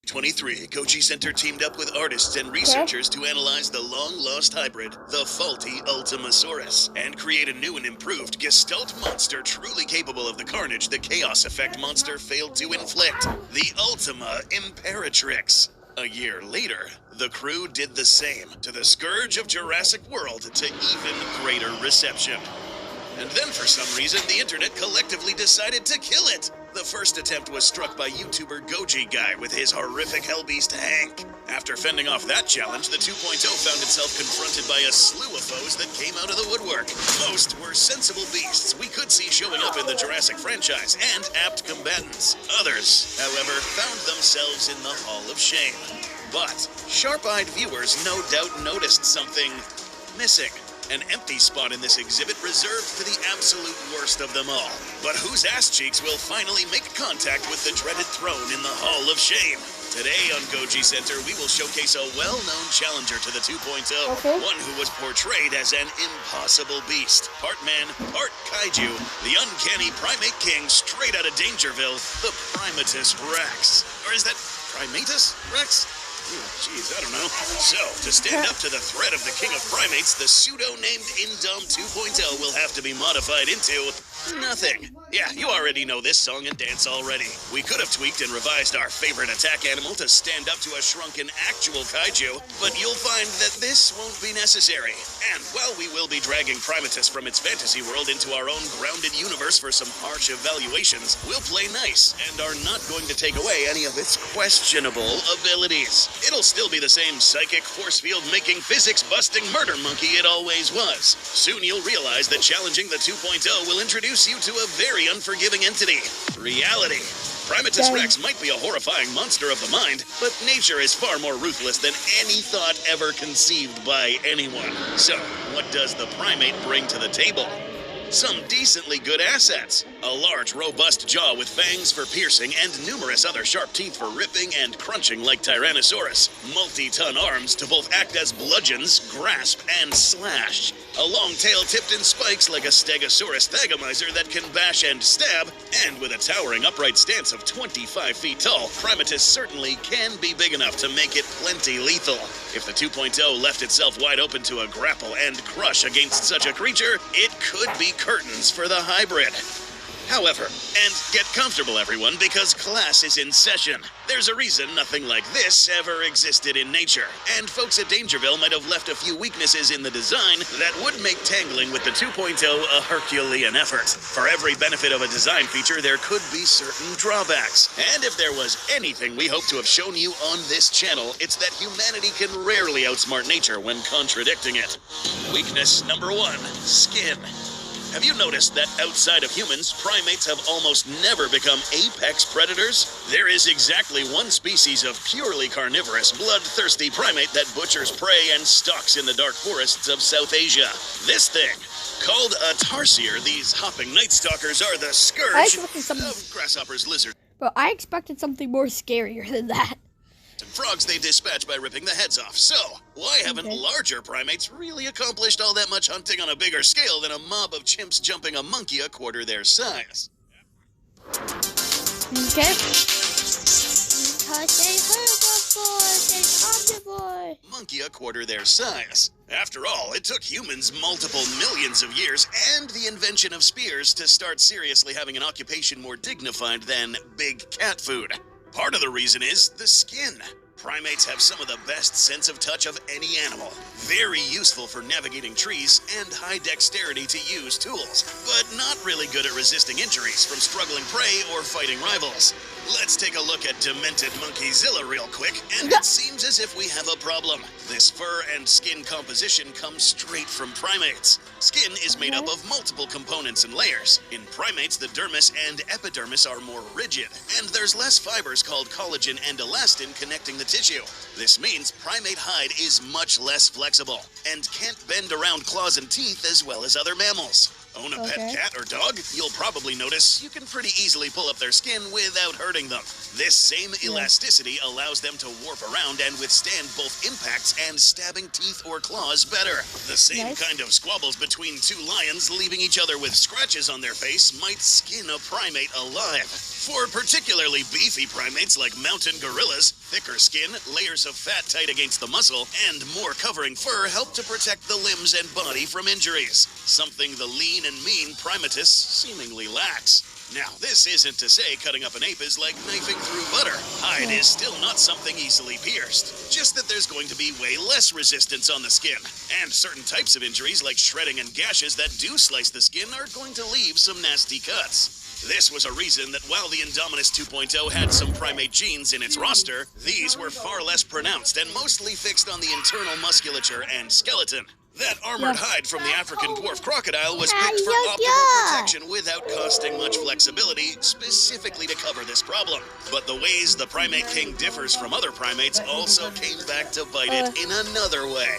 23, Goji Center teamed up with artists and researchers to analyze the long-lost hybrid, the faulty Ultimasaurus, and create a new and improved Gestalt monster truly capable of the carnage the Chaos Effect monster failed to inflict, the Ultima Imperatrix. A year later, the crew did the same to the Scourge of Jurassic World to even greater reception. And then for some reason, the internet collectively decided to kill it. The first attempt was struck by YouTuber Goji Guy with his horrific hellbeast Hank. After fending off that challenge, the 2.0 found itself confronted by a slew of foes that came out of the woodwork. Most were sensible beasts we could see showing up in the Jurassic franchise and apt combatants. Others, however, found themselves in the Hall of Shame. But sharp-eyed viewers no doubt noticed something missing. An empty spot in this exhibit reserved for the absolute worst of them all. But whose ass cheeks will finally make contact with the dreaded throne in the Hall of Shame? Today on Goji Center, we will showcase a well-known challenger to the 2.0. One who was portrayed as an impossible beast. Part man, part kaiju, the uncanny primate king straight out of Dangerville, the Primatus Rex. Or is that Primatus Rex? Jeez, I don't know. So, to stand up to the threat of the king of primates, the pseudo-named Indom 2.0 will have to be modified into nothing. Yeah, you already know this song and dance already. We could have tweaked and revised our favorite attack animal to stand up to a shrunken actual kaiju, but you'll find that this won't be necessary. And while we will be dragging Primatus from its fantasy world into our own grounded universe for some harsh evaluations, we'll play nice and are not going to take away any of its questionable abilities. It'll still be the same psychic, force field-making, physics-busting murder monkey it always was. Soon you'll realize that challenging the 2.0 will introduce you to a very unforgiving entity. Reality. Primatus Rex might be a horrifying monster of the mind, but nature is far more ruthless than any thought ever conceived by anyone. So, what does the primate bring to the table? Some decently good assets. A large, robust jaw with fangs for piercing and numerous other sharp teeth for ripping and crunching like Tyrannosaurus. Multi-ton arms to both act as bludgeons, grasp, and slash. A long tail tipped in spikes like a Stegosaurus thagomizer that can bash and stab. And with a towering upright stance of 25 feet tall, Primatus certainly can be big enough to make it plenty lethal. If the 2.0 left itself wide open to a grapple and crush against such a creature, it could be curtains for the hybrid. However, and get comfortable everyone, because class is in session. There's a reason nothing like this ever existed in nature, and folks at Dangerville might have left a few weaknesses in the design that would make tangling with the 2.0 a Herculean effort. For every benefit of a design feature, there could be certain drawbacks. And if there was anything we hope to have shown you on this channel, it's that humanity can rarely outsmart nature when contradicting it. Weakness number 1, skin. Have you noticed that outside of humans, primates have almost never become apex predators? There is exactly one species of purely carnivorous, bloodthirsty primate that butchers prey and stalks in the dark forests of South Asia. This thing, called a tarsier, these hopping night stalkers are the scourge of grasshoppers, lizards. Bro, I expected something more scarier than that. And frogs they dispatch by ripping the heads off. So, why haven't larger primates really accomplished all that much hunting on a bigger scale than a mob of chimps jumping a monkey a quarter their size? Okay. Monkey a quarter their size. After all, it took humans multiple millions of years and the invention of spears to start seriously having an occupation more dignified than big cat food. Part of the reason is the skin. Primates have some of the best sense of touch of any animal. Very useful for navigating trees and high dexterity to use tools, but not really good at resisting injuries from struggling prey or fighting rivals. Let's take a look at Demented Monkeyzilla real quick, and it seems as if we have a problem. This fur and skin composition comes straight from primates. Skin is made up of multiple components and layers. In primates, the dermis and epidermis are more rigid, and there's less fibers called collagen and elastin connecting the tissue. This means primate hide is much less flexible and can't bend around claws and teeth as well as other mammals. Own a pet cat or dog? You'll probably notice you can pretty easily pull up their skin without hurting them. This same elasticity allows them to warp around and withstand both impacts and stabbing teeth or claws better. The same kind of squabbles between two lions leaving each other with scratches on their face might skin a primate alive. For particularly beefy primates like mountain gorillas, thicker skin, layers of fat tight against the muscle, and more covering fur help to protect the limbs and body from injuries, something the lean and mean primatus seemingly lacks. Now, this isn't to say cutting up an ape is like knifing through butter. Hide is still not something easily pierced, just that there's going to be way less resistance on the skin, and certain types of injuries like shredding and gashes that do slice the skin are going to leave some nasty cuts. This was a reason that while the Indominus 2.0 had some primate genes in its roster, these were far less pronounced and mostly fixed on the internal musculature and skeleton. That armored hide from the African dwarf crocodile was picked for optimal protection without costing much flexibility, specifically to cover this problem. But the ways the Primate King differs from other primates also came back to bite it in another way.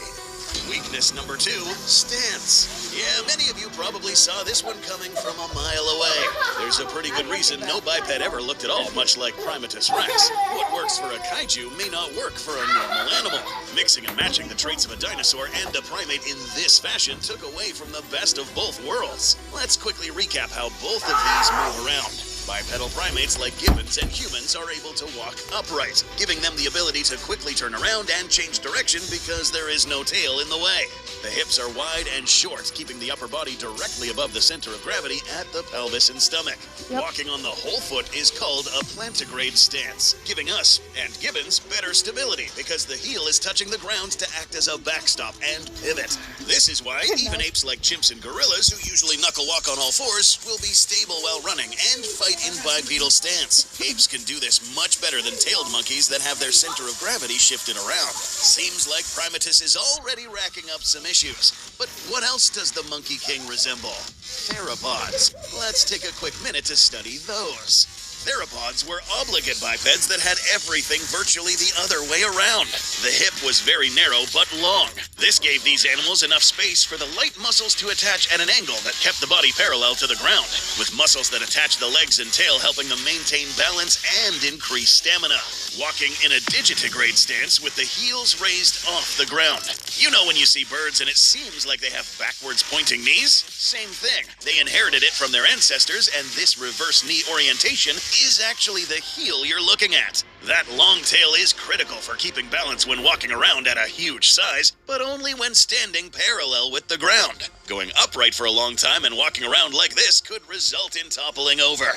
Weakness number 2, stance. Yeah, many of you probably saw this one coming from a mile away. There's a pretty good reason no biped ever looked at all much like Primatus rex. What works for a kaiju may not work for a normal animal. Mixing and matching the traits of a dinosaur and a primate in this fashion took away from the best of both worlds. Let's quickly recap how both of these move around. Bipedal primates like gibbons and humans are able to walk upright, giving them the ability to quickly turn around and change direction because there is no tail in the way. The hips are wide and short, keeping the upper body directly above the center of gravity at the pelvis and stomach. Walking on the whole foot is called a plantigrade stance, giving us, and gibbons, better stability because the heel is touching the ground to act as a backstop and pivot. This is why even apes like chimps and gorillas, who usually knuckle walk on all fours, will be stable while running and fight in bipedal stance. Apes can do this much better than tailed monkeys that have their center of gravity shifted around. Seems like Primatus is already racking up some issues. But what else does the Monkey King resemble? Theropods. Let's take a quick minute to study those. Theropods were obligate bipeds that had everything virtually the other way around. The hip was very narrow but long. This gave these animals enough space for the light muscles to attach at an angle that kept the body parallel to the ground, with muscles that attach the legs and tail helping them maintain balance and increase stamina. Walking in a digitigrade stance with the heels raised off the ground. You know when you see birds and it seems like they have backwards pointing knees? Same thing. They inherited it from their ancestors, and this reverse knee orientation is actually the heel you're looking at. That long tail is critical for keeping balance when walking around at a huge size, but only when standing parallel with the ground. Going upright for a long time and walking around like this could result in toppling over.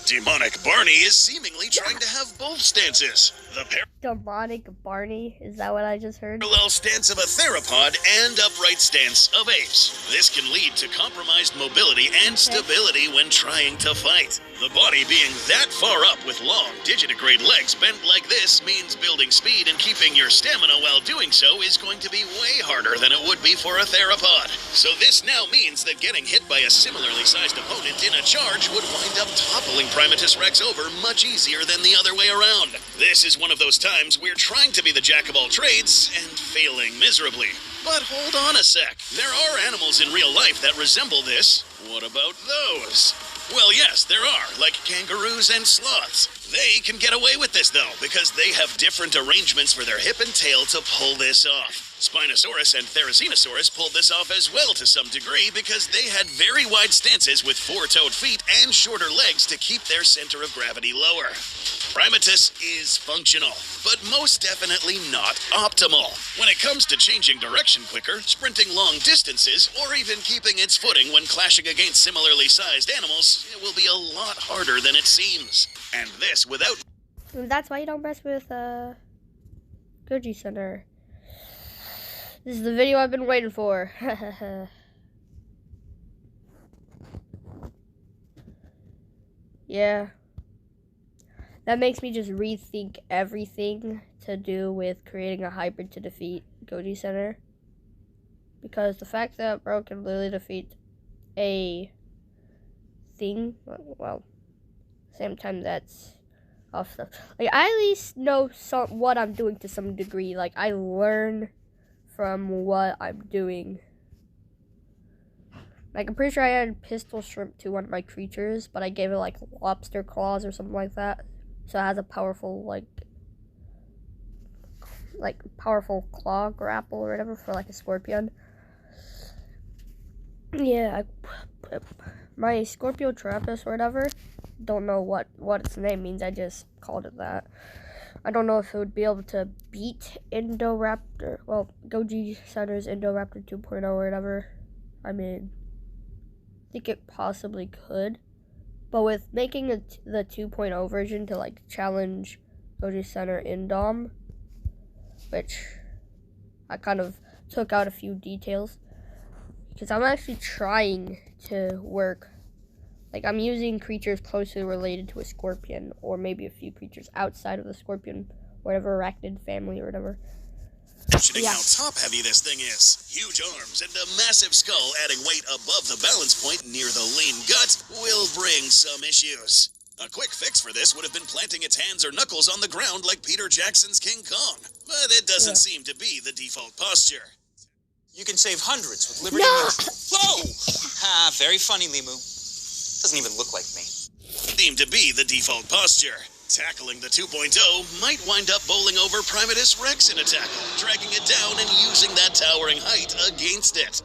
Demonic Barney is seemingly trying to have both stances. The Demonic Barney? Is that what I just heard? Parallel stance of a theropod and upright stance of apes. This can lead to compromised mobility and stability when trying to fight. The body being that far up with long digitigrade legs bent like this means building speed and keeping your stamina while doing so is going to be way harder than it would be for a theropod. So this now means that getting hit by a similarly sized opponent in a charge would wind up toppling Primatus rex over much easier than the other way around. This is one of those times we're trying to be the jack of all trades and failing miserably. But hold on a sec. There are animals in real life that resemble this. What about those? Well, yes, there are, like kangaroos and sloths. They can get away with this, though, because they have different arrangements for their hip and tail to pull this off. Spinosaurus and Therizinosaurus pulled this off as well to some degree because they had very wide stances with four-toed feet and shorter legs to keep their center of gravity lower. Primatus is functional, but most definitely not optimal. When it comes to changing direction quicker, sprinting long distances, or even keeping its footing when clashing against similarly sized animals, it will be a lot harder than it seems. And this without... That's why you don't mess with, Goji Center. This is the video I've been waiting for. Yeah. That makes me just rethink everything to do with creating a hybrid to defeat Goji Center. Because the fact that bro can literally defeat a thing, well, same time that's off stuff. Like, I at least know what I'm doing to some degree. Like, I learn from what I'm doing. Like, I'm pretty sure I had pistol shrimp to one of my creatures, but I gave it, like, lobster claws or something like that. So it has a powerful, like powerful claw grapple or whatever for, like, a scorpion. Yeah, my Scorpio Trappist or whatever, don't know what its name means, I just called it that. I don't know if it would be able to beat Indoraptor, well, Goji Center's Indoraptor 2.0 or whatever. I mean, I think it possibly could. But with making the 2.0 version to, like, challenge Goji Center Indom, which I kind of took out a few details, because I'm actually trying to work, like, I'm using creatures closely related to a scorpion, or maybe a few creatures outside of the scorpion, whatever arachnid family or whatever. Mentioning how top-heavy this thing is. Huge arms and a massive skull adding weight above the balance point near the lean gut will bring some issues. A quick fix for this would have been planting its hands or knuckles on the ground like Peter Jackson's King Kong, but it doesn't seem to be the default posture. You can save hundreds with Liberty. Whoa! Very funny, Limu. Doesn't even look like me. Seem to be the default posture. Tackling the 2.0 might wind up bowling over Primatus Rex in a tackle, dragging it down and using that towering height against it.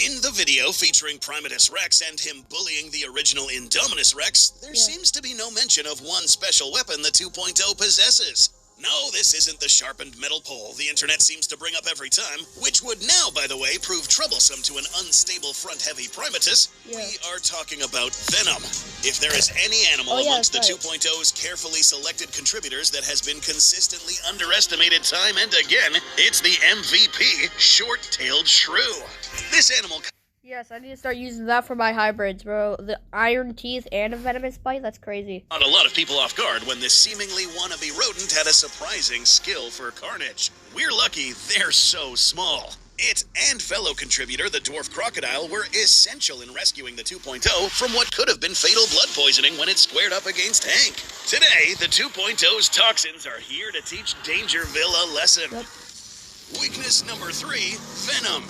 In the video featuring Primatus Rex and him bullying the original Indominus Rex, there seems to be no mention of one special weapon the 2.0 possesses. No, this isn't the sharpened metal pole the internet seems to bring up every time, which would now, by the way, prove troublesome to an unstable front-heavy Primatus. We are talking about Venom. If there is any animal amongst the 2.0's carefully selected contributors that has been consistently underestimated time and again, it's the MVP, short-tailed shrew. This animal... Yes, I need to start using that for my hybrids, bro. The iron teeth and a venomous bite? That's crazy. Caught a lot of people off guard when this seemingly wannabe rodent had a surprising skill for carnage. We're lucky they're so small. It and fellow contributor, the dwarf crocodile, were essential in rescuing the 2.0 from what could have been fatal blood poisoning when it squared up against Hank. Today, the 2.0's toxins are here to teach Dangerville a lesson. Weakness number 3, venom.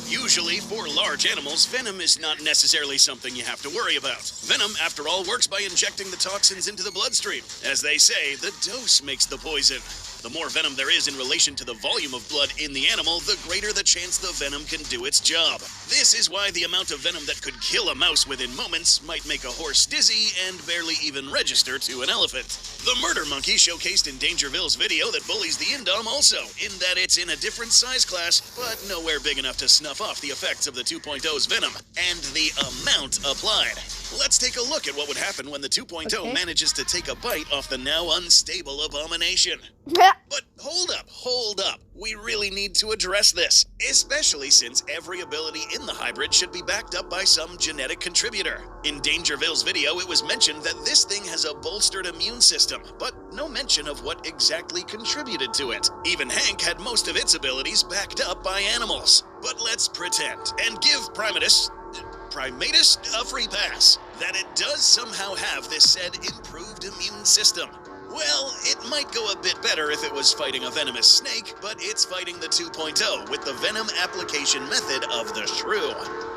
Usually, for large animals, venom is not necessarily something you have to worry about. Venom, after all, works by injecting the toxins into the bloodstream. As they say, the dose makes the poison. The more venom there is in relation to the volume of blood in the animal, the greater the chance the venom can do its job. This is why the amount of venom that could kill a mouse within moments might make a horse dizzy and barely even register to an elephant. The murder monkey showcased in Dangerville's video that bullies the Indom also, in that it's in a different size class, but nowhere big enough to snuff off the effects of the 2.0's venom, and the amount applied. Let's take a look at what would happen when the 2.0 manages to take a bite off the now unstable abomination. But hold up. We really need to address this, especially since every ability in the hybrid should be backed up by some genetic contributor. In Dangerville's video, it was mentioned that this thing has a bolstered immune system, but no mention of what exactly contributed to it. Even Hank had most of its abilities backed up by animals. But let's pretend and give Primatus a free pass, that it does somehow have this said improved immune system. Well, it might go a bit better if it was fighting a venomous snake, but it's fighting the 2.0 with the venom application method of the shrew,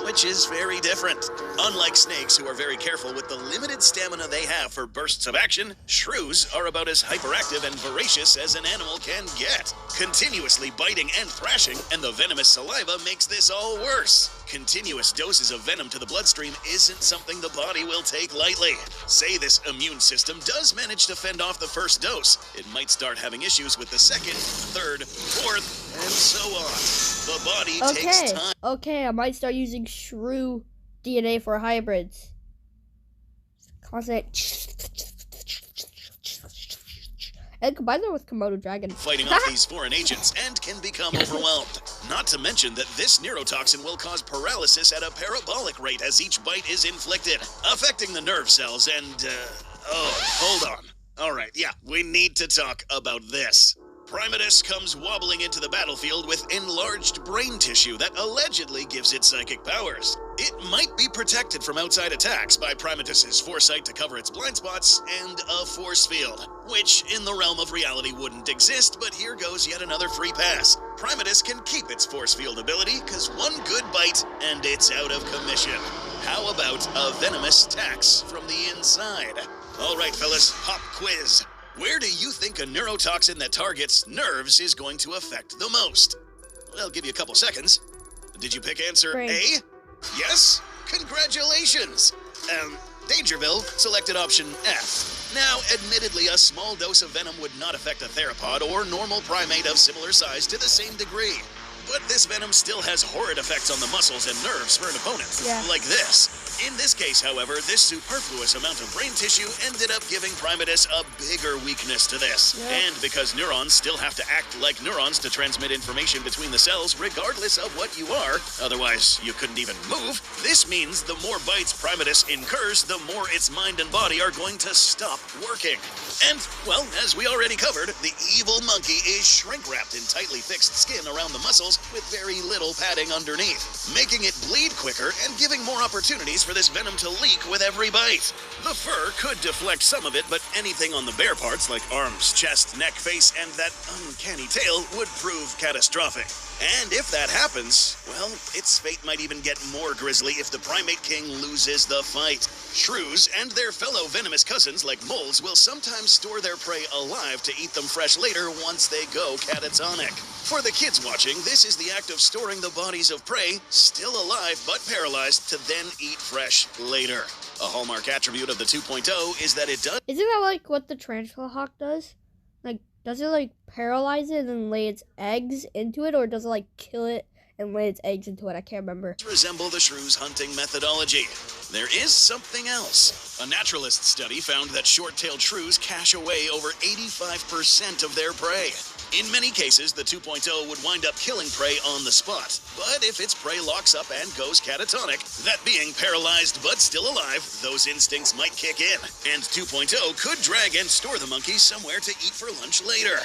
which is very different. Unlike snakes, who are very careful with the limited stamina they have for bursts of action, shrews are about as hyperactive and voracious as an animal can get, continuously biting and thrashing, and the venomous saliva makes this all worse. Continuous doses of venom to the bloodstream isn't something the body will take lightly. Say this immune system does manage to fend off the first dose, it might start having issues with the second, third, fourth, and so on. The body takes time. Okay, I might start using shrew DNA for hybrids. Constant. And combine that with Komodo dragon. Fighting off these foreign agents and can become overwhelmed. Not to mention that this neurotoxin will cause paralysis at a parabolic rate as each bite is inflicted, affecting the nerve cells and, hold on. Alright, we need to talk about this. Primatus comes wobbling into the battlefield with enlarged brain tissue that allegedly gives it psychic powers. It might be protected from outside attacks by Primatus's foresight to cover its blind spots and a force field, which in the realm of reality wouldn't exist, but here goes yet another free pass. Primatus can keep its force field ability, cause one good bite and it's out of commission. How about a venomous tax from the inside? All right, fellas, pop quiz. Where do you think a neurotoxin that targets nerves is going to affect the most? I'll give you a couple seconds. Did you pick answer Brain. A? Yes? Congratulations! Dangerville selected option F. Now, admittedly, a small dose of venom would not affect a theropod or normal primate of similar size to the same degree. But this venom still has horrid effects on the muscles and nerves for an opponent. Yeah. Like this. In this case, however, this superfluous amount of brain tissue ended up giving Primatus a bigger weakness to this. Yeah. And because neurons still have to act like neurons to transmit information between the cells, regardless of what you are, otherwise you couldn't even move, this means the more bites Primatus incurs, the more its mind and body are going to stop working. And, well, as we already covered, the evil monkey is shrink-wrapped in tightly fixed skin around the muscles with very little padding underneath, making it bleed quicker and giving more opportunities for this venom to leak with every bite. The fur could deflect some of it, but anything on the bare parts like arms, chest, neck, face, and that uncanny tail would prove catastrophic. And if that happens, well, its fate might even get more grisly if the Primate King loses the fight. Shrews and their fellow venomous cousins like moles will sometimes store their prey alive to eat them fresh later once they go catatonic. For the kids watching, this is the act of storing the bodies of prey, still alive but paralyzed, to then eat fresh later. A hallmark attribute of the 2.0 is that it does... Isn't that like what the tarantula hawk does? Like, does it like paralyze it and lay its eggs into it, or does it like kill it and lay its eggs into it? I can't remember. ...resemble the shrew's hunting methodology. There is something else. A naturalist study found that short-tailed shrews cache away over 85% of their prey. In many cases, the 2.0 would wind up killing prey on the spot. But if its prey locks up and goes catatonic, that being paralyzed but still alive, those instincts might kick in. And 2.0 could drag and store the monkey somewhere to eat for lunch later.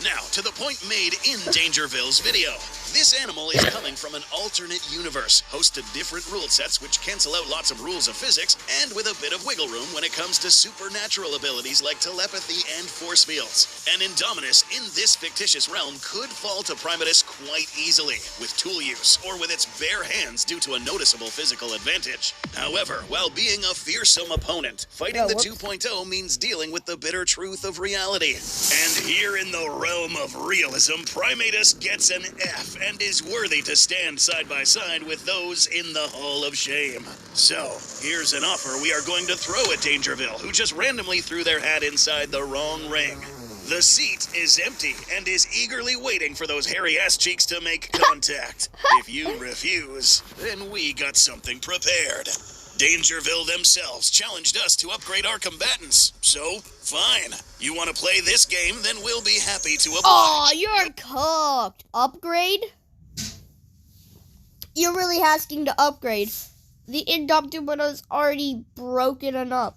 Now, to the point made in Dangerville's video. This animal is coming from an alternate universe, host to different rule sets which cancel out lots of rules of physics, and with a bit of wiggle room when it comes to supernatural abilities like telepathy and force fields. An Indominus in this fictitious realm could fall to Primatus quite easily, with tool use, or with its bare hands due to a noticeable physical advantage. However, while being a fearsome opponent, fighting the 2.0 means dealing with the bitter truth of reality. And here in the realm of realism, Primatus gets an F and is worthy to stand side by side with those in the Hall of Shame. So, here's an offer we are going to throw at Dangerville, who just randomly threw their hat inside the wrong ring. The seat is empty and is eagerly waiting for those hairy ass cheeks to make contact. If you refuse, then we got something prepared. Dangerville themselves challenged us to upgrade our combatants. So, fine. You want to play this game, then we'll be happy to oblige. Oh, you're cooked. Upgrade? You're really asking to upgrade. The Indominus is already broken enough.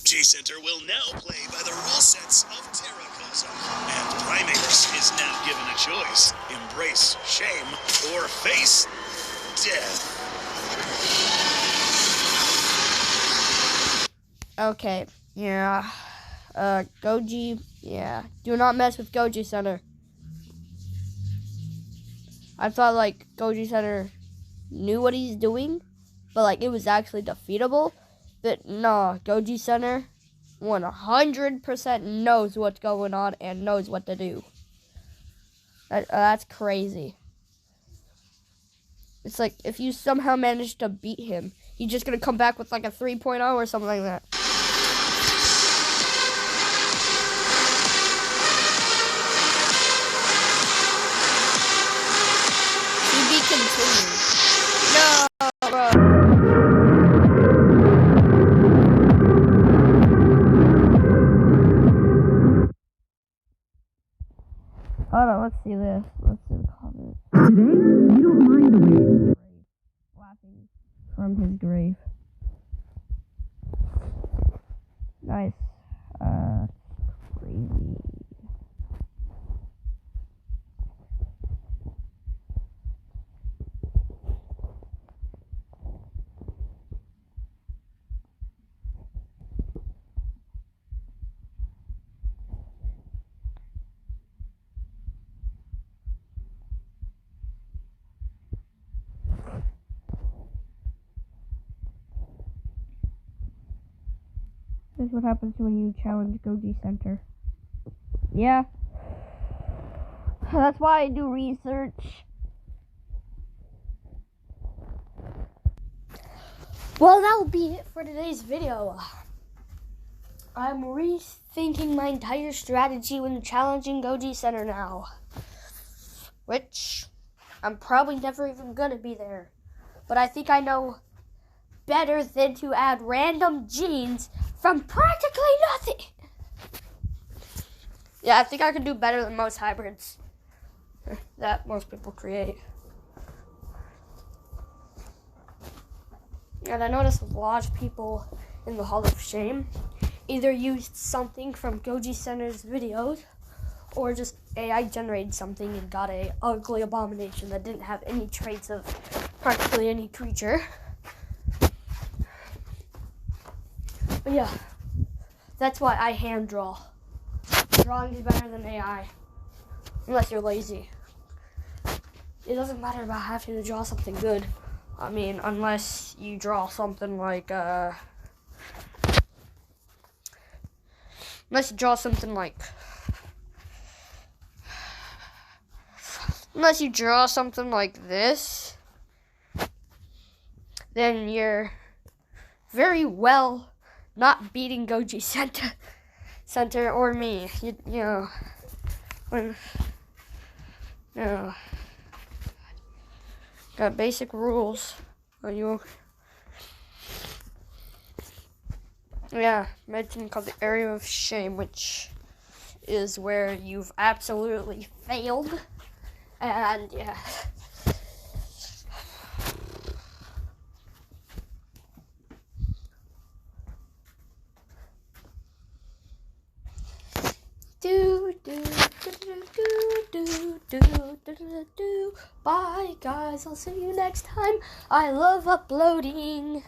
G-Center will now play by the rule sets of Terracosm. And Primatus is now given a choice. Embrace shame or face death. Okay, yeah. Goji, yeah. Do not mess with Goji Center. I thought, like, Goji Center knew what he's doing, but, like, it was actually defeatable. But, no, Goji Center 100% knows what's going on and knows what to do. That's crazy. It's like, if you somehow manage to beat him, he's just going to come back with, like, a 3.0 or something like that. No, bro. Hold on, let's see this. Let's see the comment. Today, you don't mind the way. Laughing from his grave. Nice. Crazy. This is what happens when you challenge Goji Center. Yeah. That's why I do research. Well, that will be it for today's video. I'm rethinking my entire strategy when challenging Goji Center now. Which, I'm probably never even gonna be there. But I think I know better than to add random genes from practically nothing. Yeah, I think I can do better than most hybrids that most people create. And I noticed a lot of people in the Hall of Shame either used something from Goji Center's videos or just AI generated something and got a ugly abomination that didn't have any traits of practically any creature. But yeah, that's why I hand draw. Drawing is better than AI, unless you're lazy. It doesn't matter about having to draw something good. I mean, unless you draw something like, unless you draw something like this, then you're very well not beating Goji Center or me. You know, got basic rules. Medicine called the area of shame, which is where you've absolutely failed. And yeah. Bye guys, I'll see you next time. I love uploading.